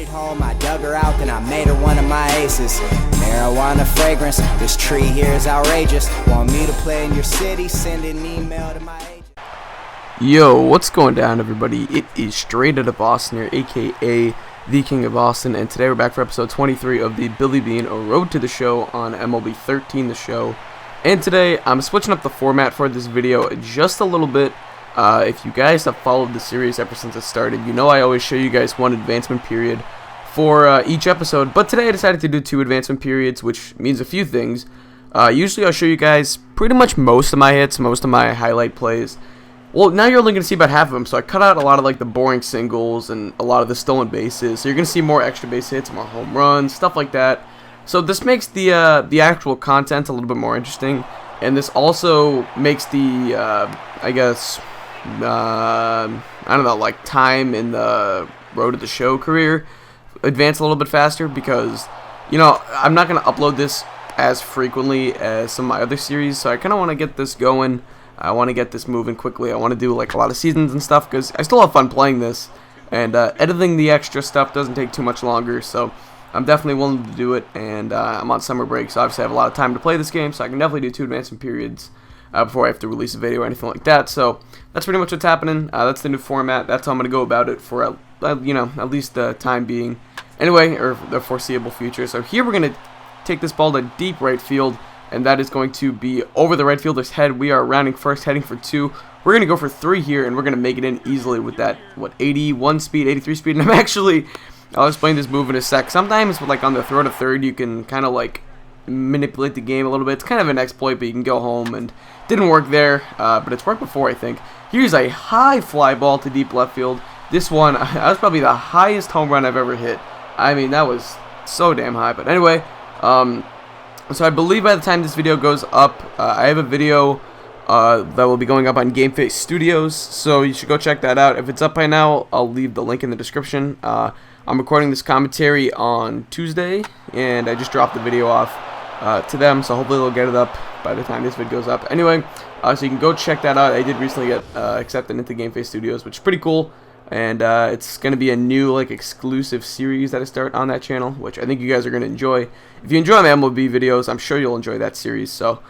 it home, I dug her out, then I made her one of my aces. Marijuana fragrance, this tree here is outrageous. Want me to play in your city? Send an email to my agent. Yo, what's going down, everybody? It is Straight Outta Boston here, aka the King of Boston, and today we're back for episode 23 of the Beane, A Road to the Show on MLB 13 The Show. And today I'm switching up the format for this video just a little bit. If you guys have followed the series ever since it started, you know I always show you guys one advancement period for each episode, but today I decided to do two advancement periods, which means a few things. Usually I'll show you guys pretty much most of my hits, most of my highlight plays. Well, now you're only going to see about half of them, so I cut out a lot of like the boring singles and a lot of the stolen bases, so you're going to see more extra base hits, more home runs, stuff like that. So this makes the actual content a little bit more interesting, and this also makes the, I guess, I don't know, like time in the Road to the Show career advance a little bit faster, because, you know, I'm not going to upload this as frequently as some of my other series, so I kind of want to get this going. I want to get this moving quickly. I want to do like a lot of seasons and stuff, because I still have fun playing this, and editing the extra stuff doesn't take too much longer, so I'm definitely willing to do it. And I'm on summer break, so obviously I have a lot of time to play this game, so I can definitely do two advancement periods before I have to release a video or anything like that. So that's pretty much what's happening. That's the new format. That's how I'm going to go about it for, you know, at least the time being. Anyway, or the foreseeable future. So here we're going to take this ball to deep right field, and that is going to be over the right fielder's head. We are rounding first, heading for two. We're going to go for three here, and we're going to make it in easily with that, 81 speed, 83 speed. And I'll explain this move in a sec. Sometimes, like on the throw to third, you can kind of like manipulate the game a little bit. It's kind of an exploit, but you can go home, and didn't work there, but it's worked before, I think. Here's a high fly ball to deep left field. This one, that was probably the highest home run I've ever hit. I mean, that was so damn high. But anyway, so I believe by the time this video goes up, I have a video that will be going up on GameFace Studios, so you should go check that out. If it's up by now, I'll leave the link in the description. I'm recording this commentary on Tuesday, and I just dropped the video off to them, so hopefully they'll get it up by the time this video goes up. Anyway, so you can go check that out. I did recently get accepted into GameFace Studios, which is pretty cool, and it's going to be a new like exclusive series that I start on that channel, which I think you guys are going to enjoy. If you enjoy my MLB videos, I'm sure you'll enjoy that series. So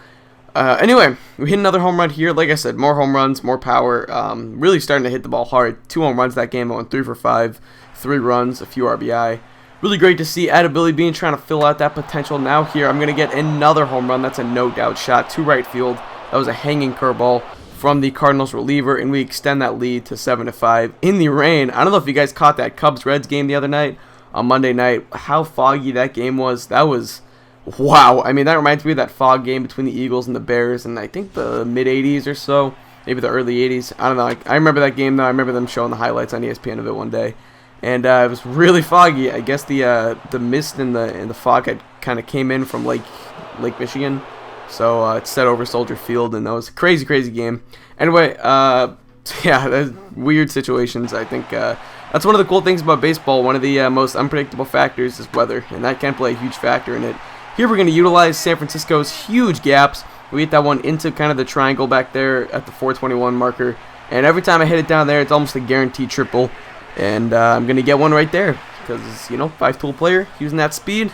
anyway, we hit another home run here. Like I said, more home runs, more power. Really starting to hit the ball hard. 2 home runs that game. I went 3 for 5, 3 runs, a few RBI. Really great to see Beane trying to fill out that potential. Now here, I'm going to get another home run. That's a no-doubt shot to right field. That was a hanging curveball from the Cardinals reliever, and we extend that lead to 7-5 in the rain. I don't know if you guys caught that Cubs-Reds game the other night on Monday night. How foggy that game was. That was, wow. I mean, that reminds me of that fog game between the Eagles and the Bears in, I think, the mid-'80s or so. Maybe the early 80s. I don't know. I remember that game, though. I remember them showing the highlights on ESPN of it one day. And it was really foggy. I guess the mist and the fog had kind of came in from Lake Michigan, so it set over Soldier Field, and that was a crazy game. Anyway, yeah, that's weird situations. I think that's one of the cool things about baseball. One of the most unpredictable factors is weather, and that can play a huge factor in it. Here we're going to utilize San Francisco's huge gaps. We hit that one into kind of the triangle back there at the 421 marker, and every time I hit it down there, it's almost a guaranteed triple. And I'm going to get one right there because, you know, 5-tool player using that speed.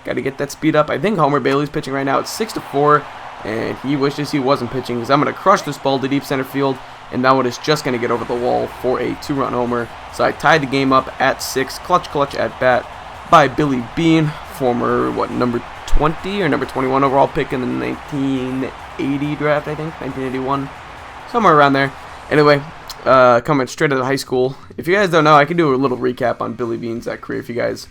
Got to get that speed up. I think Homer Bailey's pitching right now. It's 6-4, and he wishes he wasn't pitching, because I'm going to crush this ball to deep center field, and that one is just going to get over the wall for a 2-run homer. So I tied the game up at 6. Clutch at bat by Beane, former, number 20 or number 21 overall pick in the 1980 draft, I think, 1981. Somewhere around there. Anyway, coming straight out of high school. If you guys don't know, I can do a little recap on Billy Beane's career if you guys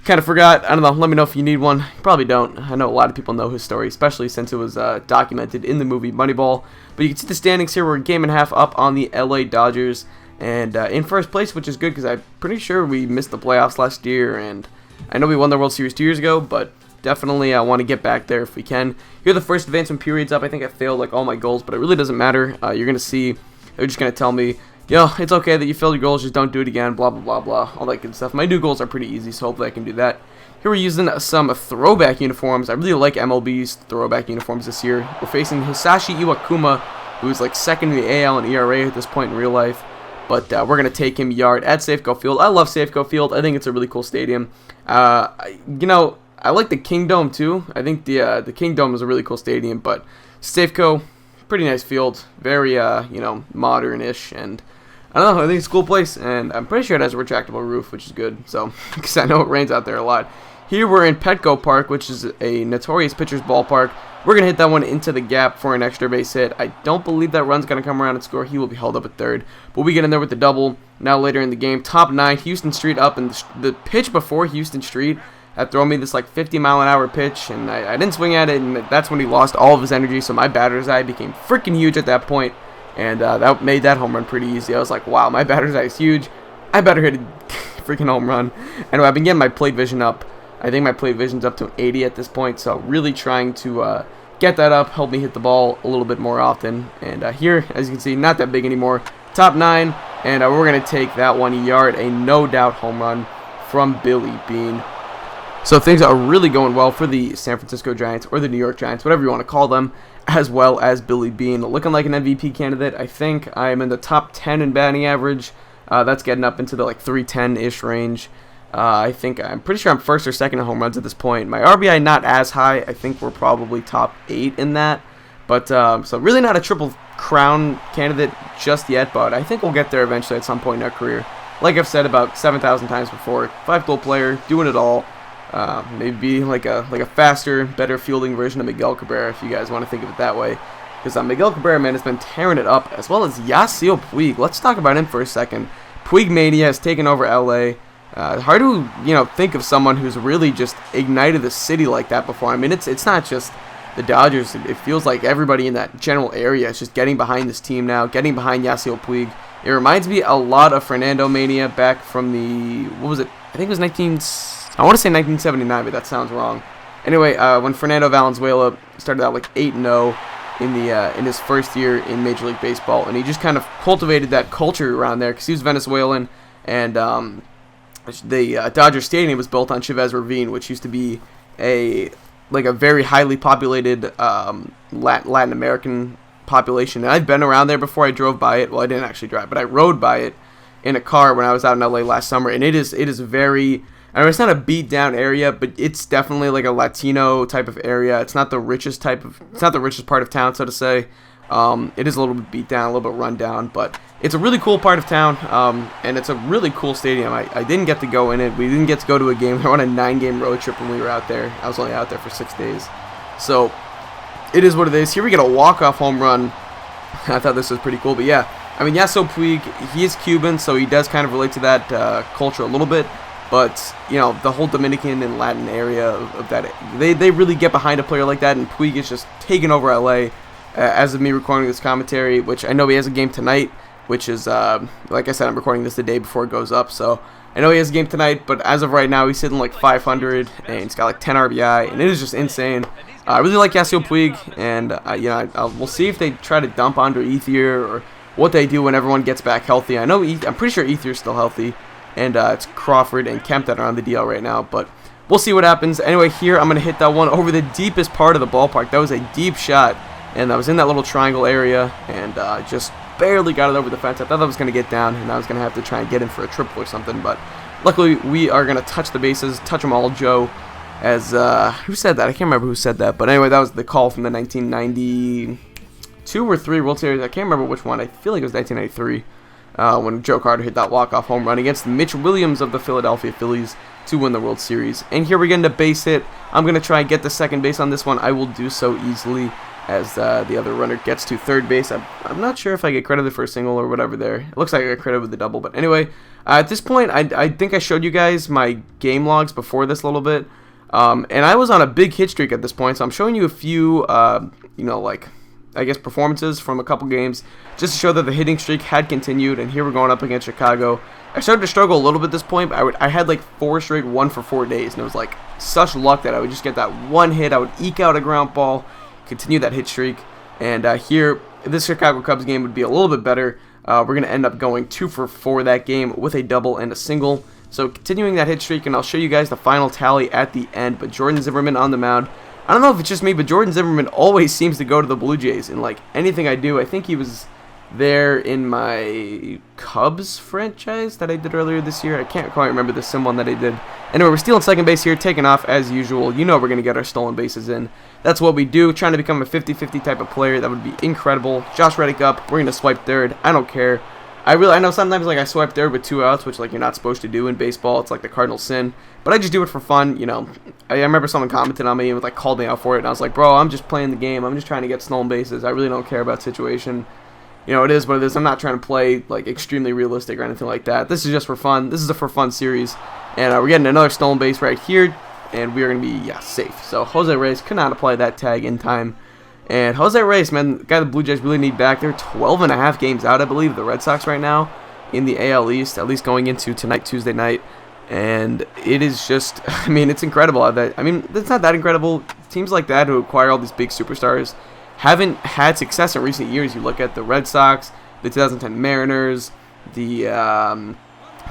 kind of forgot. I don't know. Let me know if you need one. You probably don't. I know a lot of people know his story, especially since it was documented in the movie Moneyball. But you can see the standings here. We're a game and a half up on the LA Dodgers, and in first place, which is good because I'm pretty sure we missed the playoffs last year, and I know we won the World Series 2 years ago, but definitely I want to get back there if we can. Here are the first advancement periods up. I think I failed like all my goals, but it really doesn't matter. You're going to see, they're just going to tell me, yo, it's okay that you failed your goals, just don't do it again, blah, blah, blah, blah, all that good stuff. My new goals are pretty easy, so hopefully I can do that. Here we're using some throwback uniforms. I really like MLB's throwback uniforms this year. We're facing Hisashi Iwakuma, who's like second in the AL in ERA at this point in real life. But we're going to take him yard at Safeco Field. I love Safeco Field. I think it's a really cool stadium. I like the King Dome too. I think the King Dome is a really cool stadium, but Safeco, pretty nice field. Very, modern-ish, and I don't know, I think it's a cool place, and I'm pretty sure it has a retractable roof, which is good, so, because I know it rains out there a lot. Here we're in Petco Park, which is a notorious pitcher's ballpark. We're going to hit that one into the gap for an extra base hit. I don't believe that run's going to come around and score. He will be held up at third. But we get in there with the double. Now later in the game, top 9, Houston Street up. And the pitch before Houston Street had thrown me this like 50-mile-an-hour pitch. And I didn't swing at it, and that's when he lost all of his energy. So my batter's eye became freaking huge at that point. And that made that home run pretty easy. I was like, wow, my batter's eye is huge. I better hit a freaking home run. Anyway, I've been getting my plate vision up. I think my plate vision's up to an 80 at this point, so really trying to get that up, help me hit the ball a little bit more often. And here, as you can see, not that big anymore. Top 9, and we're going to take that 1 yard, a no-doubt home run from Billy Beane. So things are really going well for the San Francisco Giants, or the New York Giants, whatever you want to call them, as well as Billy Beane. Looking like an MVP candidate. I think I am in the top 10 in batting average. That's getting up into the like 310-ish range. I'm pretty sure I'm first or second in home runs at this point. My RBI not as high. I think we're probably top 8 in that. But, so really not a triple crown candidate just yet, but I think we'll get there eventually at some point in our career. Like I've said about 7,000 times before, 5-goal player, doing it all. Maybe like a faster, better fielding version of Miguel Cabrera, if you guys want to think of it that way. Because Miguel Cabrera, man, has been tearing it up, as well as Yasiel Puig. Let's talk about him for a second. Puig Mania has taken over LA. Hard to, think of someone who's really just ignited the city like that before. I mean, it's not just the Dodgers. It feels like everybody in that general area is just getting behind this team now, getting behind Yasiel Puig. It reminds me a lot of Fernando Mania back from the, what was it? I think it was I want to say 1979, but that sounds wrong. Anyway, when Fernando Valenzuela started out like 8-0 in his first year in Major League Baseball, and he just kind of cultivated that culture around there because he was Venezuelan, and the Dodger Stadium was built on Chavez Ravine, which used to be a very highly populated Latin American population. And I've been around there before. I drove by it. Well, I didn't actually drive, but I rode by it in a car when I was out in LA last summer. And it is very, I mean, it's not a beat down area, but it's definitely like a Latino type of area. It's not the richest part of town, so to say. It is a little bit beat down, a little bit run down, but it's a really cool part of town, and it's a really cool stadium. I didn't get to go in it. We didn't get to go to a game. We were on a 9-game road trip when we were out there. I was only out there for 6 days. So it is what it is. Here we get a walk-off home run. I thought this was pretty cool, but yeah. I mean, Yasiel Puig, he is Cuban, so he does kind of relate to that culture a little bit. But, the whole Dominican and Latin area of that, they really get behind a player like that, and Puig is just taking over LA. As of me recording this commentary, which I know he has a game tonight, which is, like I said, I'm recording this the day before it goes up, so I know he has a game tonight, but as of right now, he's sitting like 500, and he's got like 10 RBI, and it is just insane. I really like Yasiel Puig, and, we'll see if they try to dump Andre Ethier, or what they do when everyone gets back healthy. I'm pretty sure Ethier's still healthy, and it's Crawford and Kemp that are on the DL right now, but we'll see what happens. Anyway, here, I'm going to hit that one over the deepest part of the ballpark. That was a deep shot. And I was in that little triangle area and just barely got it over the fence. I thought I was going to get down, and I was going to have to try and get in for a triple or something. But luckily, we are going to touch the bases, touch them all, Joe. As who said that? I can't remember who said that. But anyway, that was the call from the 1992 or 3 World Series. I can't remember which one. I feel like it was 1993 when Joe Carter hit that walk-off home run against Mitch Williams of the Philadelphia Phillies to win the World Series. And here we're getting a base hit. I'm going to try and get the second base on this one. I will do so easily, as the other runner gets to third base. I'm not sure if I get credited for a single or whatever there. It looks like I got credited with the double, but anyway, at this point, I think I showed you guys my game logs before this a little bit, and I was on a big hit streak at this point, so I'm showing you a few, performances from a couple games, just to show that the hitting streak had continued, and here we're going up against Chicago. I started to struggle a little bit at this point, but I had like 4 straight 1-for-4 days, and it was like such luck that I would just get that one hit, I would eke out a ground ball, continue that hit streak, and here this Chicago Cubs game would be a little bit better. We're going to end up going 2-for-4 that game with a double and a single. So continuing that hit streak, and I'll show you guys the final tally at the end. But Jordan Zimmermann on the mound. I don't know if it's just me, but Jordan Zimmermann always seems to go to the Blue Jays in like anything I do. I think he was there in my Cubs franchise that I did earlier this year. I can't quite remember the sim one that I did. Anyway, we're stealing second base here, taking off as usual. You know we're going to get our stolen bases in. That's what we do, trying to become a 50-50 type of player. That would be incredible. Josh Reddick up. We're going to swipe third. I don't care. I know sometimes like I swipe third with 2 outs, which like you're not supposed to do in baseball. It's like the cardinal sin. But I just do it for fun, you know. I remember someone commented on me and like called me out for it, and I was like, bro, I'm just playing the game. I'm just trying to get stolen bases. I really don't care about situation. You know, it is what it is. I'm not trying to play like extremely realistic or anything like that. This is just for fun. This is a for fun series, and we're getting another stolen base right here, and we are gonna be safe. So Jose Reyes could not apply that tag in time. And Jose Reyes, man, the guy the Blue Jays really need back. They're 12.5 games out, I believe, the Red Sox right now in the AL East, at least going into tonight, Tuesday night. And it is just, I mean, it's incredible. I mean, it's not that incredible. Teams like that who acquire all these big superstars haven't had success in recent years. You look at the Red Sox, the 2010 Mariners, the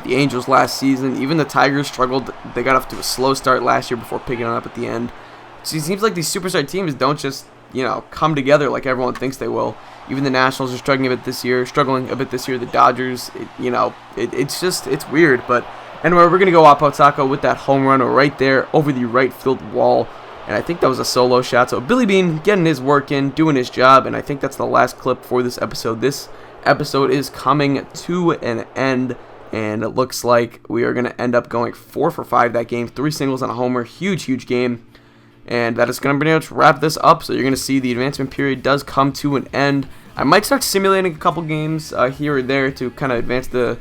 Angels last season. Even the Tigers struggled. They got off to a slow start last year before picking it up at the end. So it seems like these superstar teams don't just, you know, come together like everyone thinks they will. Even the Nationals are struggling a bit this year. The Dodgers, it's weird. But anyway, we're going to go Apodaca with that home run right there over the right field wall. And I think that was a solo shot. So Billy Beane getting his work in, doing his job. And I think that's the last clip for this episode. This episode is coming to an end. And it looks like we are going to end up going 4 for 5 that game. 3 singles and a homer. Huge game. And that is going to pretty much wrap this up. So you're going to see the advancement period does come to an end. I might start simulating a couple games here or there to kind of advance the,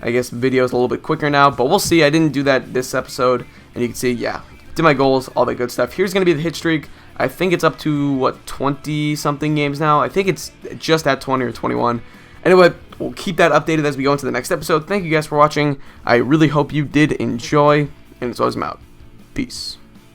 I guess, videos a little bit quicker now. But we'll see. I didn't do that this episode. And you can see, did my goals, all that good stuff. Here's going to be the hit streak. I think it's up to, 20-something games now? I think it's just at 20 or 21. Anyway, we'll keep that updated as we go into the next episode. Thank you guys for watching. I really hope you did enjoy. And as always, I'm out. Peace.